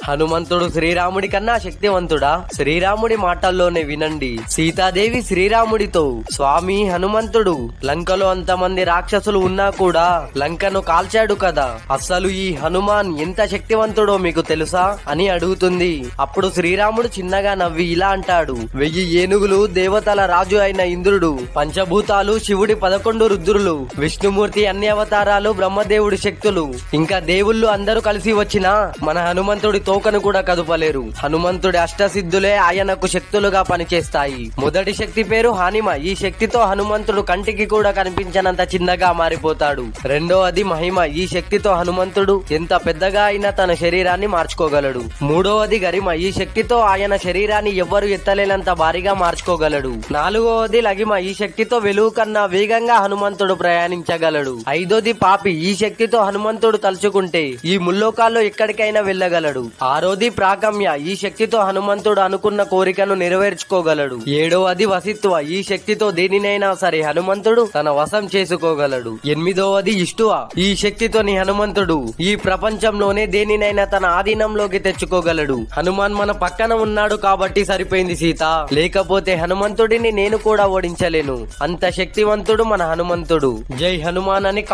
హనుమంతుడు శ్రీరాముడి కన్నా శక్తివంతుడా? శ్రీరాముడి మాటల్లోనే వినండి. సీతాదేవి శ్రీరాముడితో, స్వామి హనుమంతుడు లంకలో అంతమంది రాక్షసులు ఉన్నా కూడా లంకను కాల్చాడు కదా, అస్సలు ఈ హనుమాన్ ఎంత శక్తివంతుడో మీకు తెలుసా అని అడుగుతుంది. అప్పుడు శ్రీరాముడు చిన్నగా నవ్వి ఇలా అంటాడు, 1000 ఏనుగులు, దేవతల రాజు అయిన ఇంద్రుడు, పంచభూతాలు, శివుడి 11 రుద్రులు, విష్ణుమూర్తి అన్ని అవతారాలు, బ్రహ్మదేవుడి శక్తులు, ఇంకా దేవుళ్ళు అందరూ కలిసి వచ్చినా మన హనుమంతుడి తోకను కూడా కదుపలేరు. హనుమంతుడి అష్టసిద్ధులే ఆయనకు శక్తులుగా పనిచేస్తాయి. మొదటి శక్తి పేరు హానిమ. ఈ శక్తితో హనుమంతుడు కంటికి కూడా కనిపించనంత చిన్నగా మారిపోతాడు. రెండవది మహిమ. ఈ శక్తితో హనుమంతుడు ఎంత పెద్దగా అయినా తన శరీరాన్ని మార్చుకోగలడు. మూడవది గరిమ. ఈ శక్తితో ఆయన శరీరాన్ని ఎవ్వరు ఎత్తలేనంత భారీగా మార్చుకోగలడు. నాలుగవది లగిమ. ఈ శక్తితో వెలుగు కన్నా వేగంగా హనుమంతుడు ప్రయాణించగలడు. ఐదోది పాపి. ఈ శక్తితో హనుమంతుడు తలుచుకుంటే ఈ ముల్లోకాల్లో ఎక్కడికైనా వెళ్ళగలడు. ఆరోది ప్రాకమ్య. ఈ శక్తితో హనుమంతుడు అనుకున్న కోరికను నెరవేర్చుకోగలడు. ఏడవది వసిత్వ. ఈ శక్తితో దేనినైనా సరే హనుమంతుడు తన వశం చేసుకోగలడు. ఎనిమిదవది ఇష్టువ. ఈ శక్తితోని హనుమంతుడు ఈ ప్రపంచంలోనే దేనినైనా తన ఆధీనంలోకి తెచ్చుకోగలడు. హనుమాన్ మన పక్కన ఉన్నాడు కాబట్టి సరిపోయింది సీత, లేకపోతే హనుమంతుడిని నేను కూడా ఓడించలేను. అంత శక్తివంతుడు మన హనుమంతుడు. జై హనుమాన్ అని